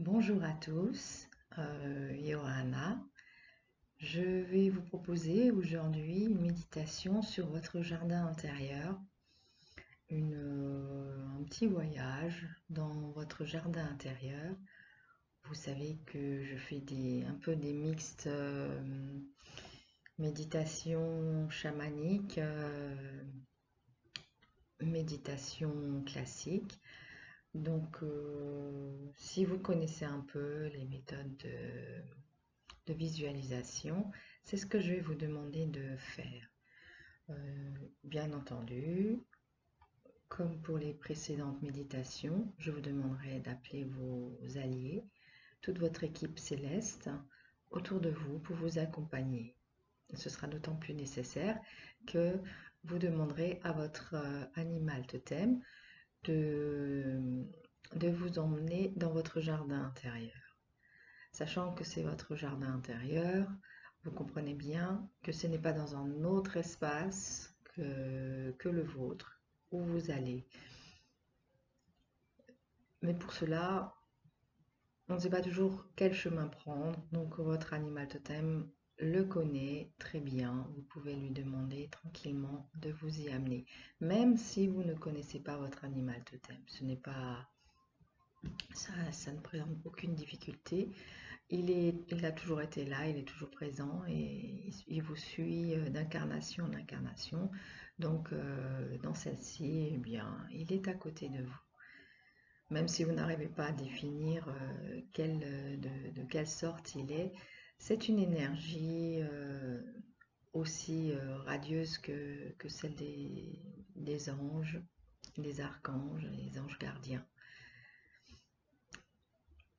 Bonjour à tous, Johanna. Je vais vous proposer aujourd'hui une méditation sur votre jardin intérieur, un petit voyage dans votre jardin intérieur. Vous savez que je fais un peu des mixtes méditation chamanique, méditation classique. Donc, si vous connaissez un peu les méthodes de visualisation, c'est ce que je vais vous demander de faire. Bien entendu, comme pour les précédentes méditations, je vous demanderai d'appeler vos alliés, toute votre équipe céleste autour de vous pour vous accompagner. Ce sera d'autant plus nécessaire que vous demanderez à votre animal totem de, de vous emmener dans votre jardin intérieur. Sachant que c'est votre jardin intérieur, vous comprenez bien que ce n'est pas dans un autre espace que le vôtre où vous allez. Mais pour cela, on ne sait pas toujours quel chemin prendre, donc votre animal totem le connaît très bien. Vous pouvez lui demander tranquillement de vous y amener, même si vous ne connaissez pas votre animal totem. Ce n'est pas ça ne présente aucune difficulté. Il a toujours été là, il est toujours présent et il vous suit d'incarnation en incarnation. Donc, dans celle-ci, eh bien, il est à côté de vous. Même si vous n'arrivez pas à définir de quelle sorte il est, c'est une énergie aussi radieuse que celle des anges, des archanges, des anges gardiens.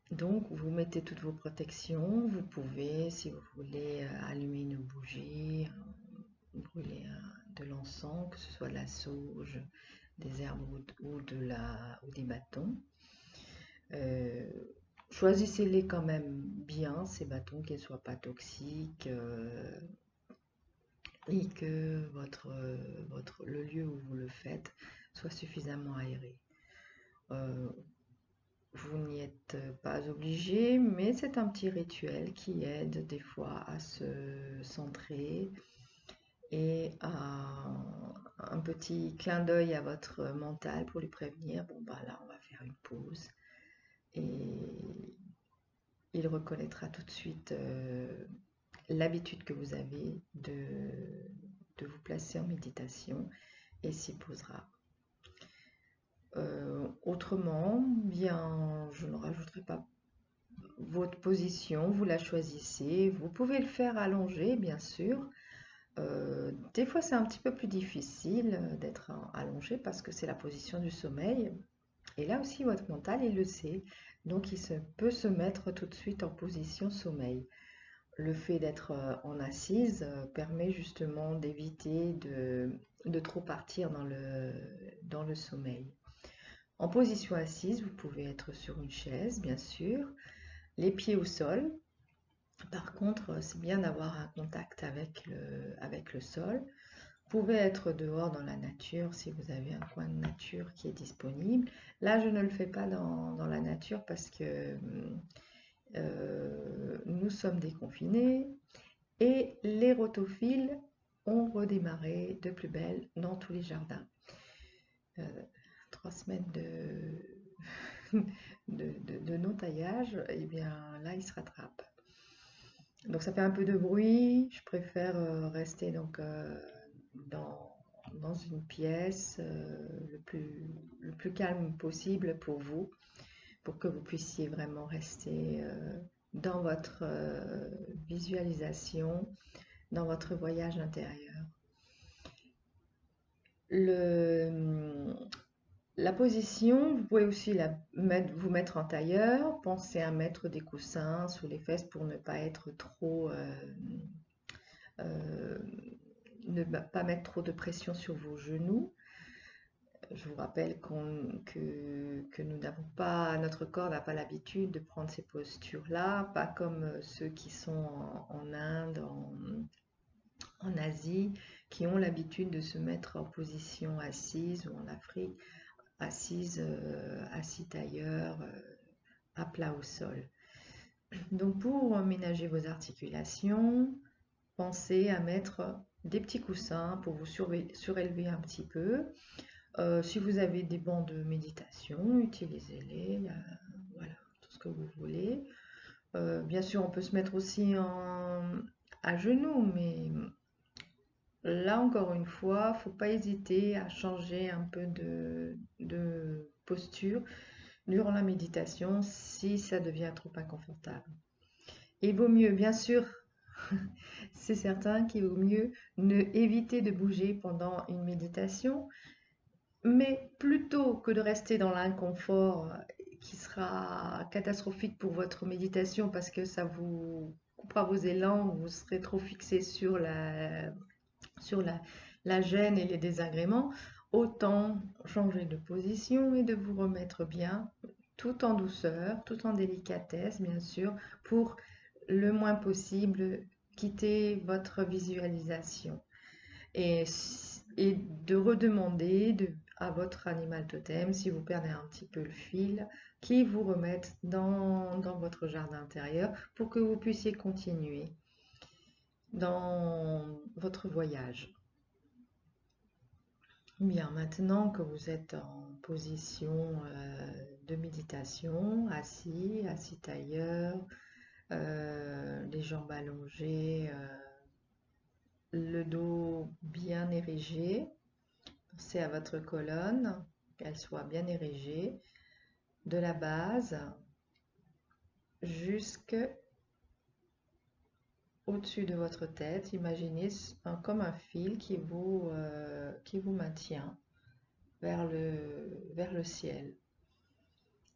Donc, vous mettez toutes vos protections. Vous pouvez, si vous voulez, allumer une bougie, brûler de l'encens, que ce soit de la sauge, des herbes ou des bâtons. Euh, Choisissez-les quand même bien, ces bâtons, qu'ils ne soient pas toxiques et que le lieu où vous le faites soit suffisamment aéré. Euh, Vous n'y êtes pas obligé, mais c'est un petit rituel qui aide des fois à se centrer et à un petit clin d'œil à votre mental pour lui prévenir, bon bah là on va faire une pause et il reconnaîtra tout de suite l'habitude que vous avez de vous placer en méditation et s'y posera. Autrement, bien, je ne rajouterai pas votre position, vous la choisissez. Vous pouvez le faire allongé, bien sûr. Des fois, c'est un petit peu plus difficile d'être allongé parce que c'est la position du sommeil. Et là aussi, votre mental, il le sait. Donc, peut se mettre tout de suite en position sommeil. Le fait d'être en assise permet justement d'éviter de trop partir dans le sommeil. En position assise, vous pouvez être sur une chaise, bien sûr, les pieds au sol. Par contre, c'est bien d'avoir un contact avec le sol. Vous pouvez être dehors dans la nature si vous avez un coin de nature qui est disponible. Là, je ne le fais pas dans la nature parce que nous sommes déconfinés et les rotophiles ont redémarré de plus belle dans tous les jardins. 3 semaines de non-taillage, et bien là, ils se rattrapent. Donc ça fait un peu de bruit, je préfère rester donc dans une pièce le plus calme possible pour vous, pour que vous puissiez vraiment rester dans votre visualisation, dans votre voyage intérieur. La position, vous pouvez aussi vous mettre en tailleur. Pensez à mettre des coussins sous les fesses pour ne pas être euh, ne pas mettre trop de pression sur vos genoux. Je vous rappelle que nous n'avons pas, notre corps n'a pas l'habitude de prendre ces postures-là, pas comme ceux qui sont en Inde, en Asie, qui ont l'habitude de se mettre en position assise, ou en Afrique, assis tailleur, à plat au sol. Donc pour ménager vos articulations, pensez à mettre des petits coussins pour vous surélever un petit peu. Si vous avez des bancs de méditation, utilisez-les, voilà, tout ce que vous voulez. Bien sûr, on peut se mettre aussi à genoux, mais là encore une fois, faut pas hésiter à changer un peu de posture durant la méditation si ça devient trop inconfortable. Il vaut mieux, bien sûr, c'est certain qu'il vaut mieux ne éviter de bouger pendant une méditation, mais plutôt que de rester dans l'inconfort qui sera catastrophique pour votre méditation parce que ça vous coupera vos élans, vous serez trop fixé sur la gêne et les désagréments, autant changer de position et de vous remettre bien, tout en douceur, tout en délicatesse, bien sûr, pour le moins possible quitter votre visualisation. Et, et de redemander à votre animal totem, si vous perdez un petit peu le fil, qu'il vous remette dans votre jardin intérieur pour que vous puissiez continuer dans votre voyage. Bien, maintenant que vous êtes en position de méditation, assis tailleur, les jambes allongées, le dos bien érigé, pensez à votre colonne, qu'elle soit bien érigée, de la base jusque au-dessus de votre tête. Imaginez comme un fil qui vous maintient vers le ciel,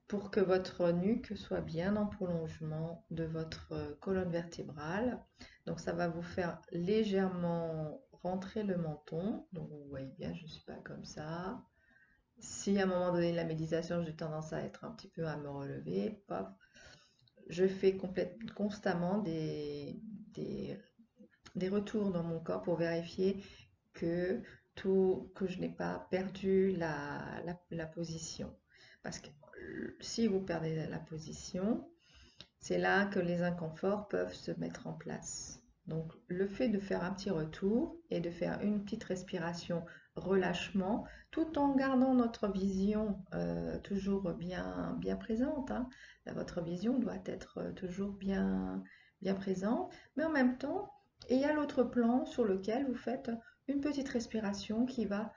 pour que votre nuque soit bien en prolongement de votre colonne vertébrale. Donc ça va vous faire légèrement rentrer le menton. Donc vous voyez bien, je ne suis pas comme ça. Si à un moment donné de la méditation, j'ai tendance à être un petit peu à me relever, paf, je fais constamment des retours dans mon corps pour vérifier que, que je n'ai pas perdu la position. Parce que si vous perdez la position, c'est là que les inconforts peuvent se mettre en place. Donc le fait de faire un petit retour et de faire une petite respiration relâchement, tout en gardant notre vision toujours bien présente, hein. Là, votre vision doit être toujours bien présente, mais en même temps, il y a l'autre plan sur lequel vous faites une petite respiration qui va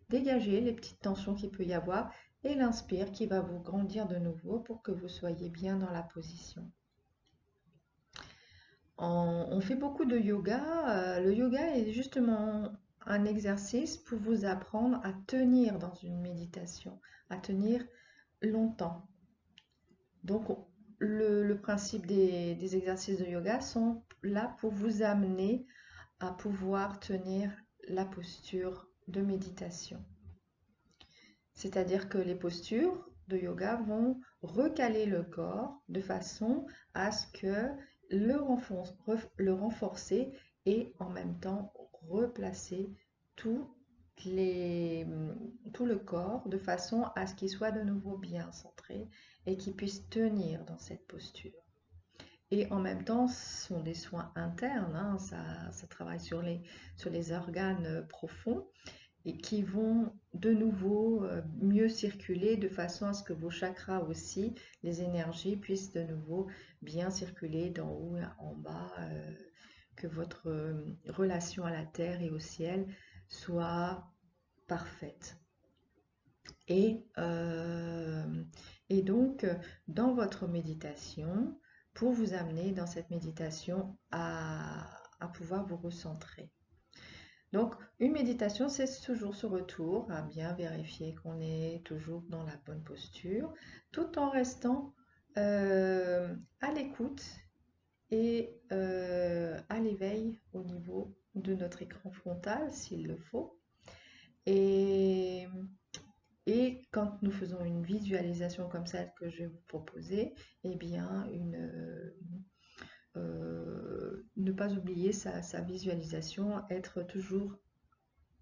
dégager les petites tensions qu'il peut y avoir et l'inspire qui va vous grandir de nouveau pour que vous soyez bien dans la position. On fait beaucoup de yoga. Le yoga est justement un exercice pour vous apprendre à tenir dans une méditation, à tenir longtemps. Donc, le principe des exercices de yoga sont là pour vous amener à pouvoir tenir la posture de méditation. C'est-à-dire que les postures de yoga vont recaler le corps de façon à ce que le renforcer et en même temps replacer tout, tout le corps de façon à ce qu'il soit de nouveau bien centré et qu'il puisse tenir dans cette posture. Et en même temps, ce sont des soins internes, hein, ça travaille sur les organes profonds et qui vont de nouveau mieux circuler de façon à ce que vos chakras aussi, les énergies puissent de nouveau bien circuler d'en haut en bas, que votre relation à la terre et au ciel soit parfaite. Et, euh, et donc, dans votre méditation, pour vous amener dans cette méditation à pouvoir vous recentrer. Donc, une méditation, c'est toujours ce retour à bien vérifier qu'on est toujours dans la bonne posture, tout en restant à l'écoute et à l'éveil au niveau de notre écran frontal, s'il le faut. Et, et quand nous faisons une visualisation comme celle que je vais vous proposer, eh bien, ne pas oublier sa visualisation, être toujours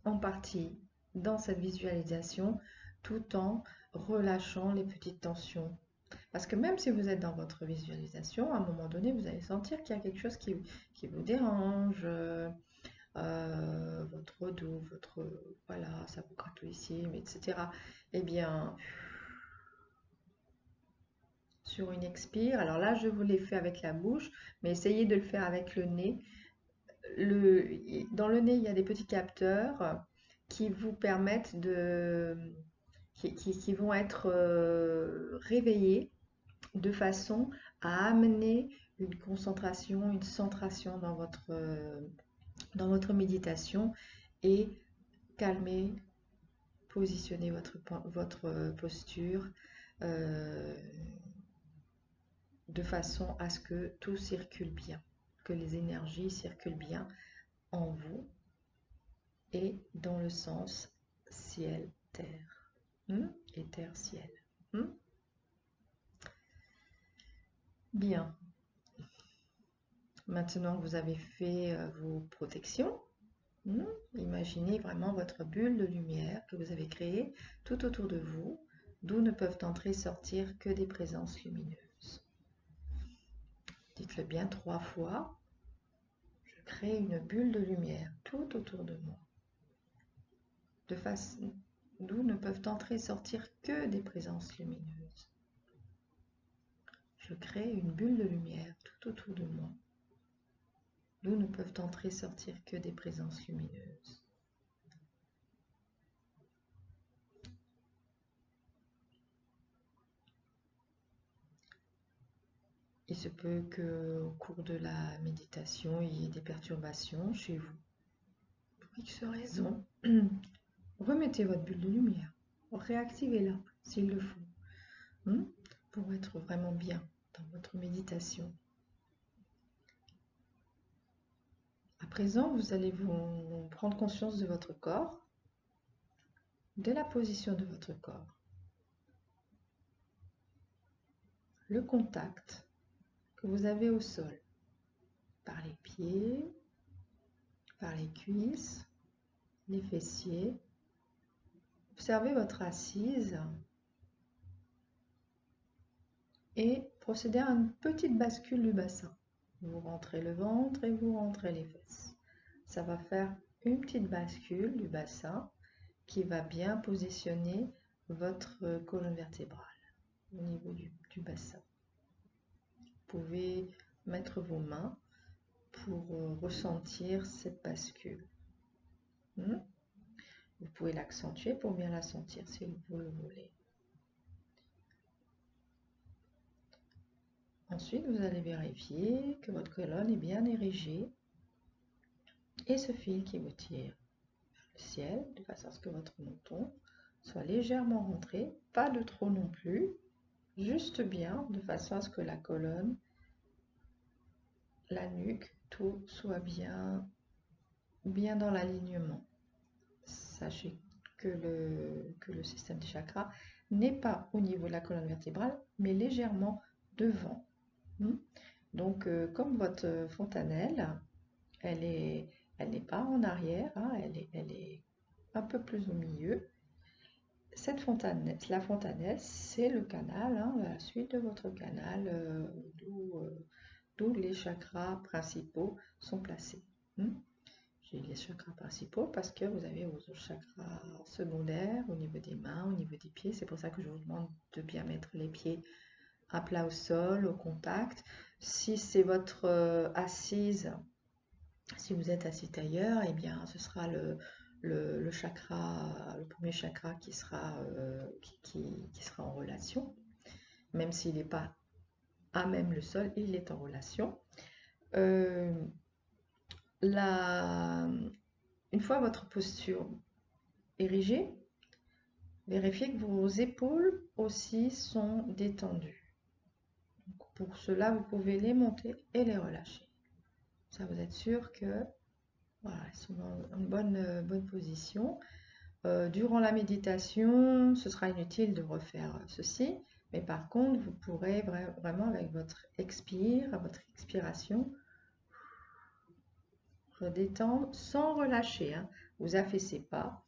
en partie dans cette visualisation tout en relâchant les petites tensions. Parce que même si vous êtes dans votre visualisation, à un moment donné, vous allez sentir qu'il y a quelque chose qui vous dérange, votre dos, voilà, ça vous gratouille ici, etc. Eh bien, sur une expire, alors là, je vous l'ai fait avec la bouche, mais essayez de le faire avec le nez. Dans le nez, il y a des petits capteurs qui vous permettent qui vont être réveillés de façon à amener une concentration, une centration dans votre méditation et calmer, positionner votre posture euh, de façon à ce que tout circule bien, que les énergies circulent bien en vous et dans le sens ciel-terre. Et terre-ciel. Bien. Maintenant que vous avez fait vos protections, imaginez vraiment votre bulle de lumière que vous avez créée tout autour de vous, d'où ne peuvent entrer et sortir que des présences lumineuses. Dites-le bien 3 fois. Je crée une bulle de lumière tout autour de moi, de façon d'où ne peuvent entrer et sortir que des présences lumineuses. Je crée une bulle de lumière tout autour de moi, d'où ne peuvent entrer et sortir que des présences lumineuses. Il se peut qu'au cours de la méditation, il y ait des perturbations chez vous. Pour X raison, remettez votre bulle de lumière, réactivez-la s'il le faut, pour être vraiment bien dans votre méditation. À présent, vous allez vous prendre conscience de votre corps, de la position de votre corps, le contact que vous avez au sol, par les pieds, par les cuisses, les fessiers. Observez votre assise et procédez à une petite bascule du bassin. Vous rentrez le ventre et vous rentrez les fesses. Ça va faire une petite bascule du bassin qui va bien positionner votre colonne vertébrale au niveau du bassin. Vous pouvez mettre vos mains pour ressentir cette bascule. Vous pouvez l'accentuer pour bien la sentir si vous le voulez. Ensuite, vous allez vérifier que votre colonne est bien érigée et ce fil qui vous tire vers le ciel, de façon à ce que votre menton soit légèrement rentré, pas de trop non plus, juste bien, de façon à ce que la colonne, la nuque, tout soit bien dans l'alignement. Sachez que le système des chakras n'est pas au niveau de la colonne vertébrale, mais légèrement devant. Donc, comme votre fontanelle, elle n'est pas en arrière, elle est un peu plus au milieu. La fontanelle, c'est le canal, la suite de votre canal, d'où les chakras principaux sont placés. J'ai les chakras principaux parce que vous avez vos chakras secondaires au niveau des mains, au niveau des pieds. C'est pour ça que je vous demande de bien mettre les pieds à plat au sol, au contact. Si c'est votre assise, si vous êtes assis ailleurs, eh bien ce sera le premier chakra qui sera en relation. Même s'il n'est pas à même le sol, il est en relation. Une fois votre posture érigée, vérifiez que vos épaules aussi sont détendues. Donc, pour cela, vous pouvez les monter et les relâcher. Ça, vous êtes sûr que voilà, elles sont dans une bonne position. Durant la méditation, ce sera inutile de refaire ceci, mais par contre, vous pourrez vraiment avec votre expiration, redétendre sans relâcher. Vous affaissez pas.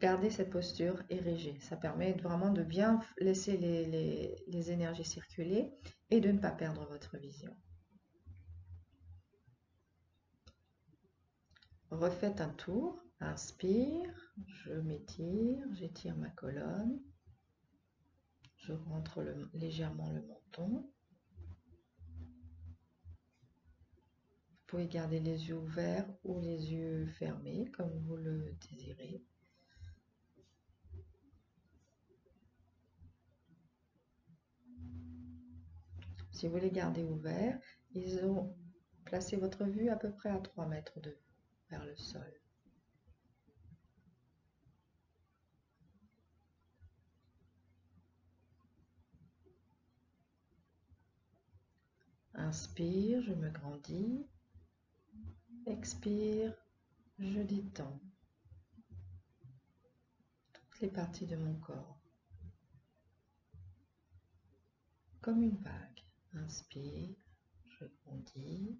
Gardez cette posture érigée. Ça permet vraiment de bien laisser les énergies circuler et de ne pas perdre votre vision. Refaites un tour. Inspire, je m'étire, j'étire ma colonne. Je rentre légèrement le menton. Vous pouvez garder les yeux ouverts ou les yeux fermés comme vous le désirez. Si vous les gardez ouverts, ils ont placé votre vue à peu près à 3 mètres de vous, vers le sol. Inspire, je me grandis. Expire, je détends toutes les parties de mon corps, comme une vague. Inspire, je grandis.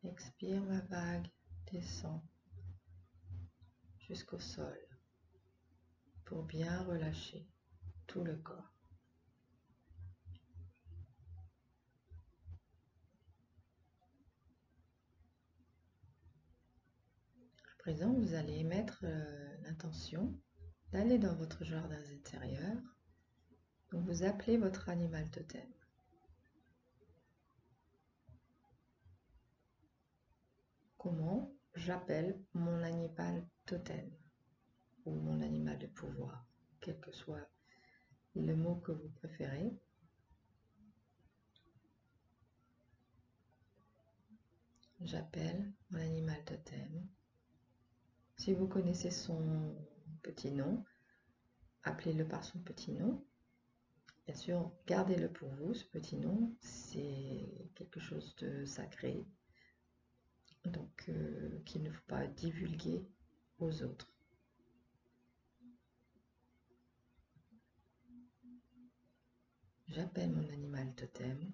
Expire, ma vague descend jusqu'au sol pour bien relâcher tout le corps. À présent, vous allez émettre l'intention d'aller dans votre jardin intérieur. Donc, vous appelez votre animal totem. Comment j'appelle mon animal totem ou mon animal de pouvoir, quel que soit le mot que vous préférez. J'appelle mon animal totem. Si vous connaissez son petit nom, appelez-le par son petit nom. Bien sûr, gardez-le pour vous, ce petit nom, c'est quelque chose de sacré, donc qu'il ne faut pas divulguer aux autres. J'appelle mon animal totem.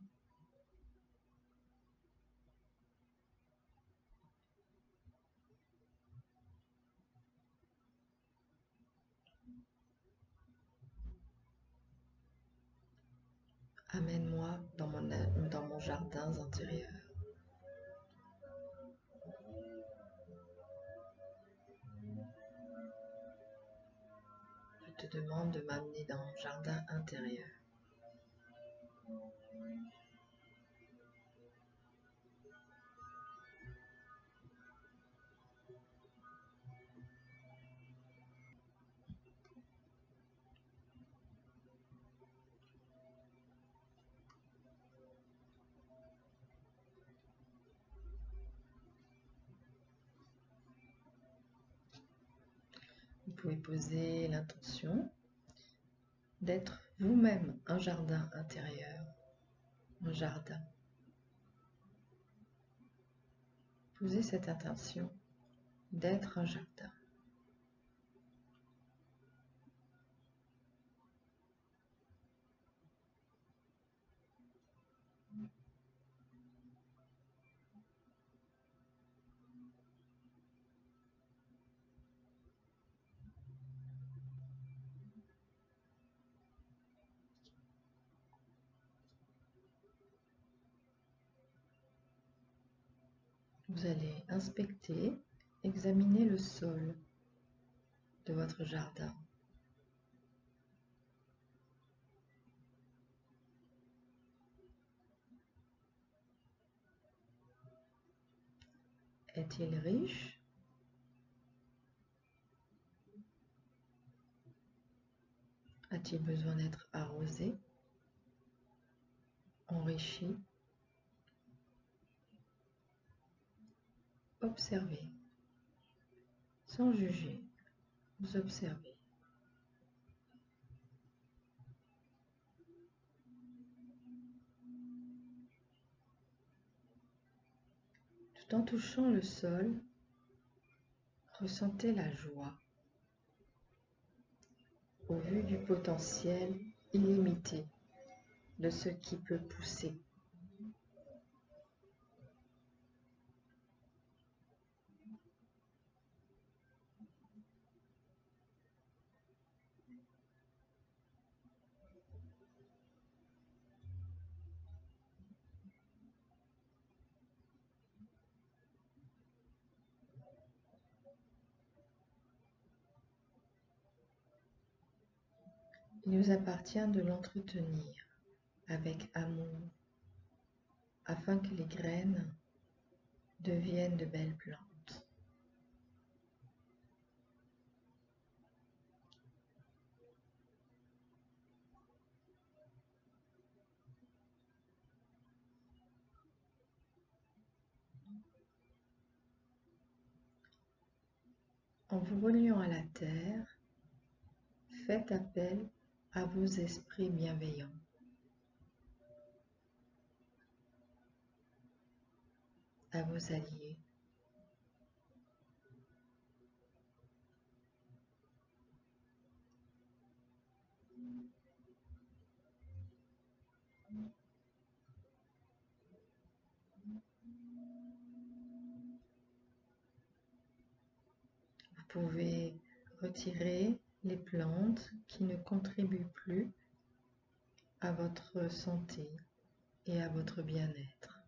Amène-moi dans mon jardin intérieur. Je te demande de m'amener dans mon jardin intérieur. Vous pouvez poser l'intention d'être vous-même un jardin intérieur, un jardin. Posez cette intention d'être un jardin. Vous allez inspecter, examiner le sol de votre jardin. Est-il riche? A-t-il besoin d'être arrosé, enrichi? Observez, sans juger, vous observez. Tout en touchant le sol, ressentez la joie au vu du potentiel illimité de ce qui peut pousser. Il nous appartient de l'entretenir avec amour afin que les graines deviennent de belles plantes. En vous reliant à la terre, faites appel à vos esprits bienveillants. À vos alliés. Vous pouvez retirer les plantes qui ne contribuent plus à votre santé et à votre bien-être.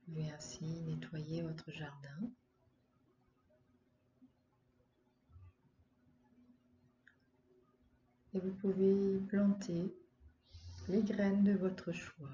Vous pouvez ainsi nettoyer votre jardin. Et vous pouvez y planter les graines de votre choix.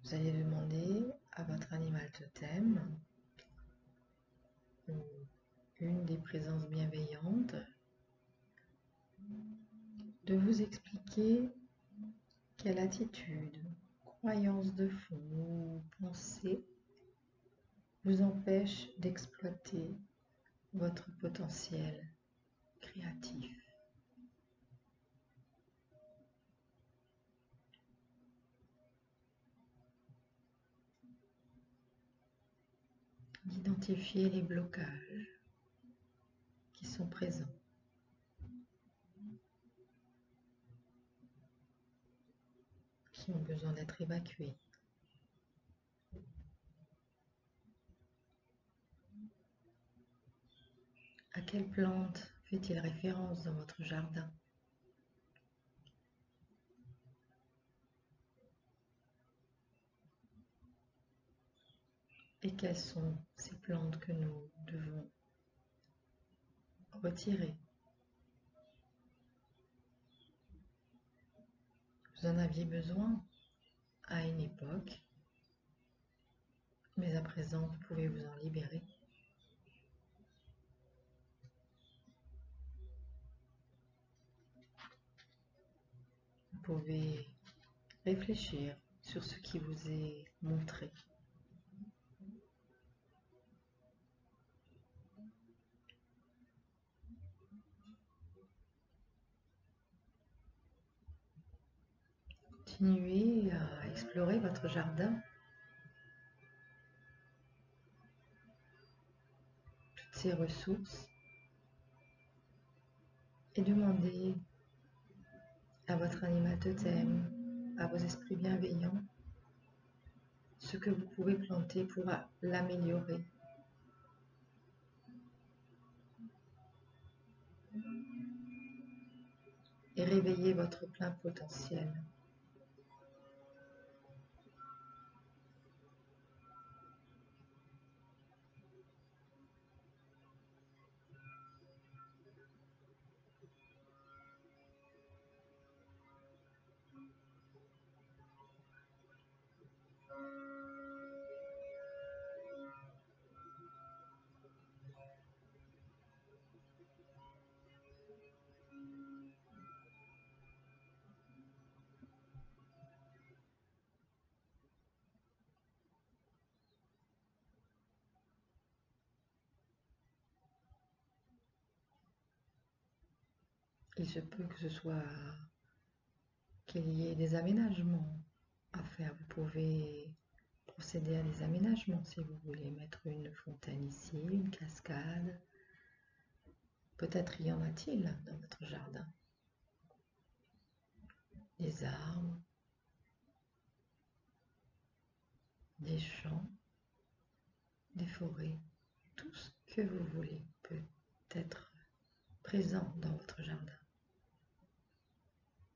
Vous allez demander à votre animal totem ou une des présences bienveillantes de vous expliquer quelle attitude, croyance de fond ou pensée vous empêche d'exploiter votre potentiel créatif. D'identifier les blocages qui sont présents. Qui ont besoin d'être évacués. À quelle plante fait-il référence dans votre jardin? Et quelles sont ces plantes que nous devons retirer? Vous en aviez besoin à une époque, mais à présent vous pouvez vous en libérer. Vous pouvez réfléchir sur ce qui vous est montré. Continuez à explorer votre jardin, toutes ses ressources, et demandez à votre animal totem, à vos esprits bienveillants, ce que vous pouvez planter pour l'améliorer. Et réveiller votre plein potentiel. Il se peut que ce soit qu'il y ait des aménagements à faire. Vous pouvez procéder à des aménagements si vous voulez mettre une fontaine ici, une cascade. Peut-être y en a-t-il dans votre jardin. Des arbres, des champs, des forêts. Tout ce que vous voulez peut être présent dans votre jardin.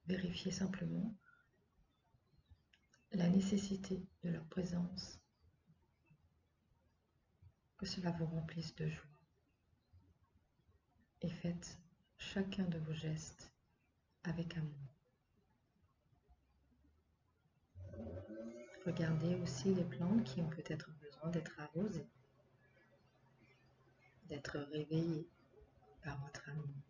Vérifiez simplement la nécessité de leur présence, que cela vous remplisse de joie. Et faites chacun de vos gestes avec amour. Regardez aussi les plantes qui ont peut-être besoin d'être arrosées, d'être réveillées par votre amour.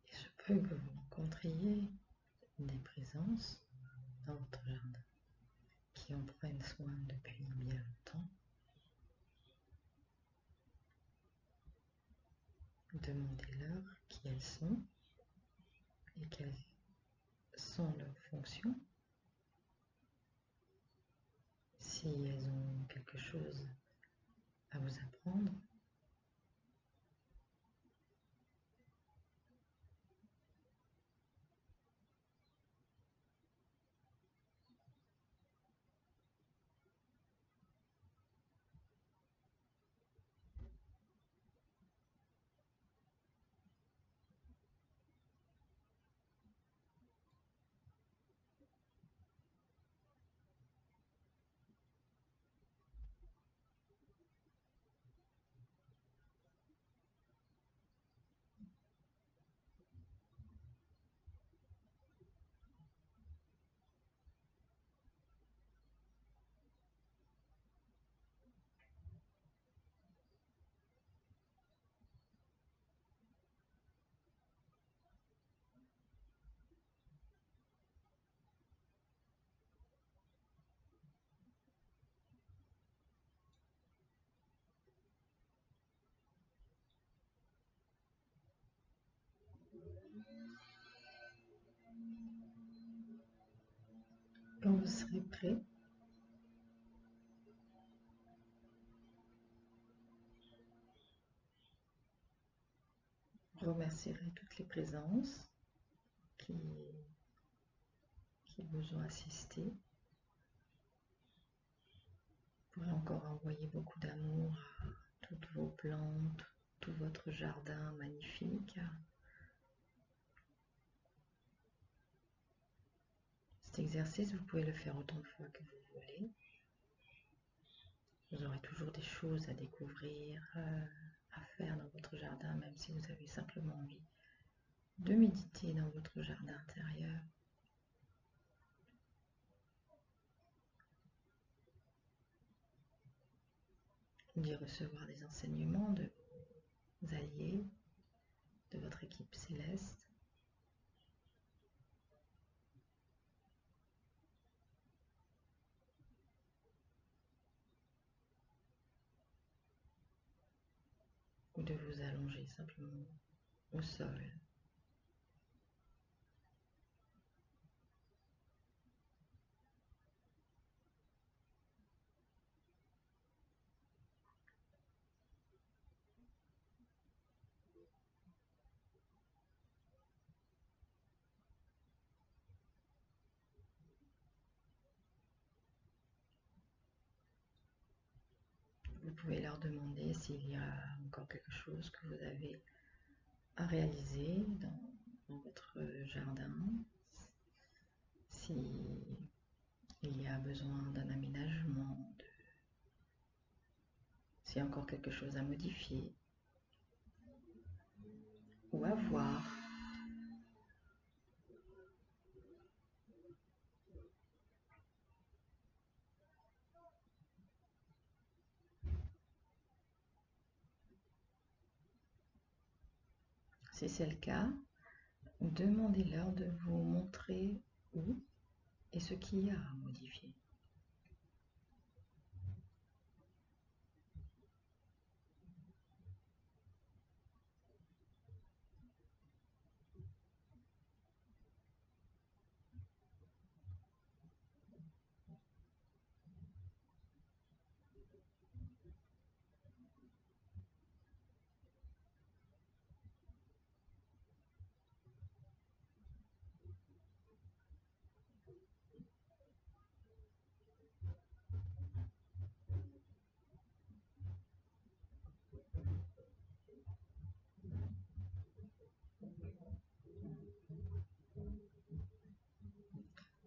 Il se peut que vous rencontriez des présences dans votre jardin qui en prennent soin depuis bien longtemps. Demandez-leur qui elles sont et quelles sont leurs fonctions. Si elles ont quelque chose à vous apprendre, quand vous serez prêt, vous remercierez toutes les présences qui vous ont assisté. Vous pourrez encore envoyer beaucoup d'amour à toutes vos plantes, tout votre jardin magnifique. Cet exercice, vous pouvez le faire autant de fois que vous voulez. Vous aurez toujours des choses à découvrir, à faire dans votre jardin, même si vous avez simplement envie de méditer dans votre jardin intérieur. d'y recevoir des enseignements de vos alliés, de votre équipe céleste. Ou de vous allonger simplement au sol. Vous pouvez leur demander s'il y a encore quelque chose que vous avez à réaliser dans votre jardin, s'il y a besoin d'un aménagement, s'il y a encore quelque chose à modifier ou à voir. Si c'est le cas, demandez-leur de vous montrer où et ce qu'il y a à modifier.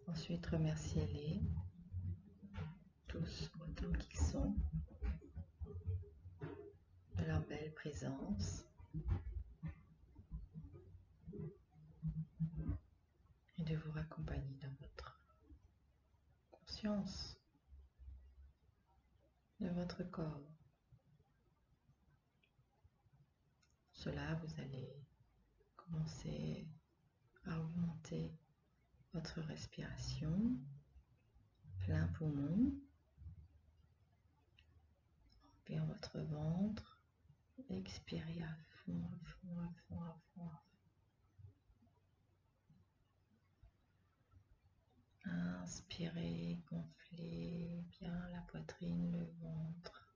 Ensuite, remerciez-les tous autant qu'ils sont de leur belle présence et de vous raccompagner dans votre conscience de votre corps. Cela, vous allez commencer à augmenter votre respiration, plein poumon, remplir votre ventre, expirez à fond, à fond, à fond, à fond, à fond. Inspirez, gonflez bien la poitrine, le ventre,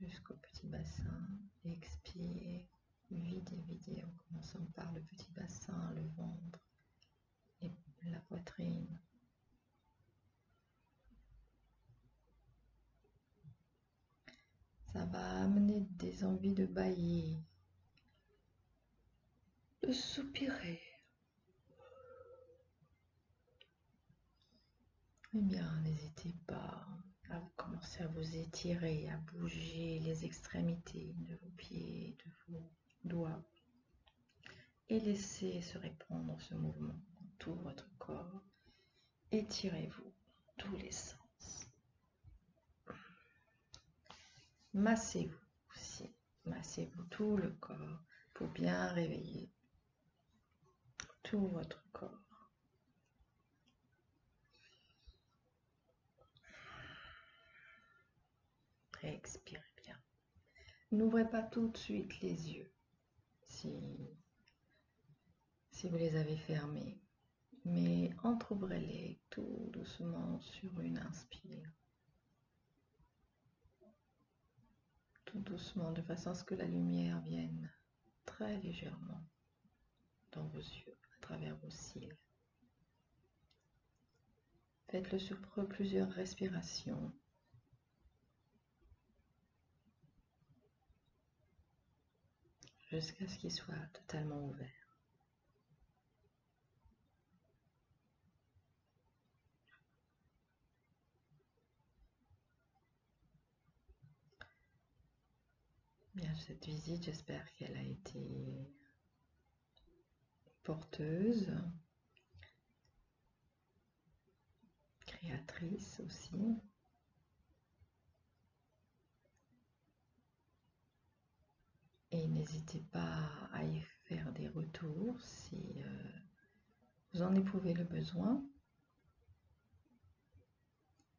jusqu'au petit bassin. Expirez, videz, videz, en commençant par le petit bassin, le ventre et la poitrine. Ça va amener des envies de bâiller, de soupirer. Eh bien, n'hésitez pas à commencer à vous étirer, à bouger les extrémités de vos pieds, de vos doigts. Et laissez se répandre ce mouvement dans tout votre corps. Étirez-vous dans tous les sens. Massez-vous aussi. Massez-vous tout le corps pour bien réveiller tout votre corps. Expirez bien. N'ouvrez pas tout de suite les yeux si vous les avez fermés, mais entrouvrez-les tout doucement sur une inspire. Tout doucement, de façon à ce que la lumière vienne très légèrement dans vos yeux, à travers vos cils. Faites-le sur plusieurs respirations. Jusqu'à ce qu'il soit totalement ouvert. Bien, cette visite, j'espère qu'elle a été porteuse, créatrice aussi. Et n'hésitez pas à y faire des retours si vous en éprouvez le besoin.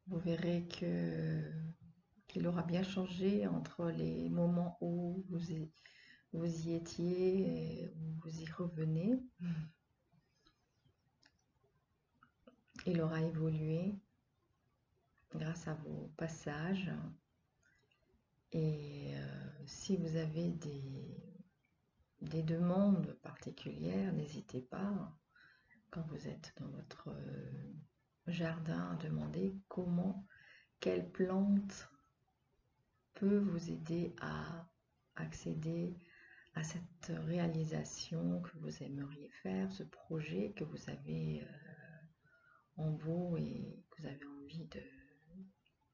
Vous verrez qu'il aura bien changé entre les moments où vous y étiez et où vous y revenez. Il aura évolué grâce à vos passages. Et si vous avez des demandes particulières, n'hésitez pas, quand vous êtes dans votre jardin, à demander quelle plante peut vous aider à accéder à cette réalisation que vous aimeriez faire, ce projet que vous avez en vous et que vous avez envie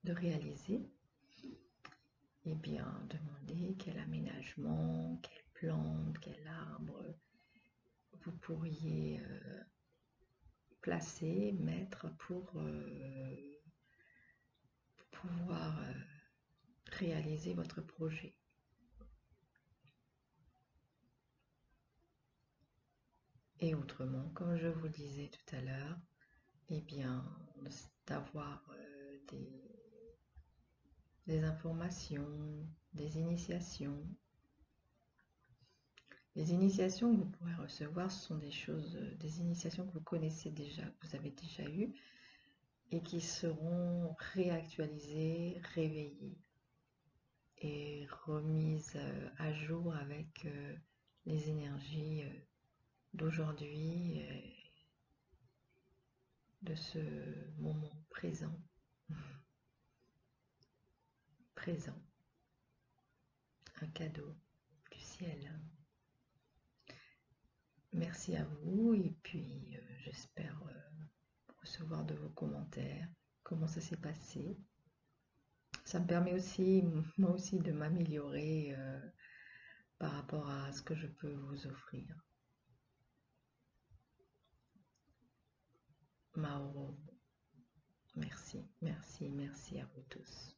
de réaliser. Eh bien, demandez quel aménagement, quelle plante, quel arbre vous pourriez placer, mettre pour pouvoir réaliser votre projet. Et autrement, comme je vous le disais tout à l'heure, eh bien, d'avoir des informations, des initiations. Les initiations que vous pourrez recevoir, ce sont des choses, des initiations que vous connaissez déjà, que vous avez déjà eues, et qui seront réactualisées, réveillées et remises à jour avec les énergies d'aujourd'hui, de ce moment présent, présent, un cadeau du ciel. Merci à vous et puis j'espère recevoir de vos commentaires, comment ça s'est passé. Ça me permet aussi, moi aussi, de m'améliorer par rapport à ce que je peux vous offrir. Mauro, merci, merci, merci à vous tous.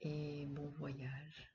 Et bon voyage.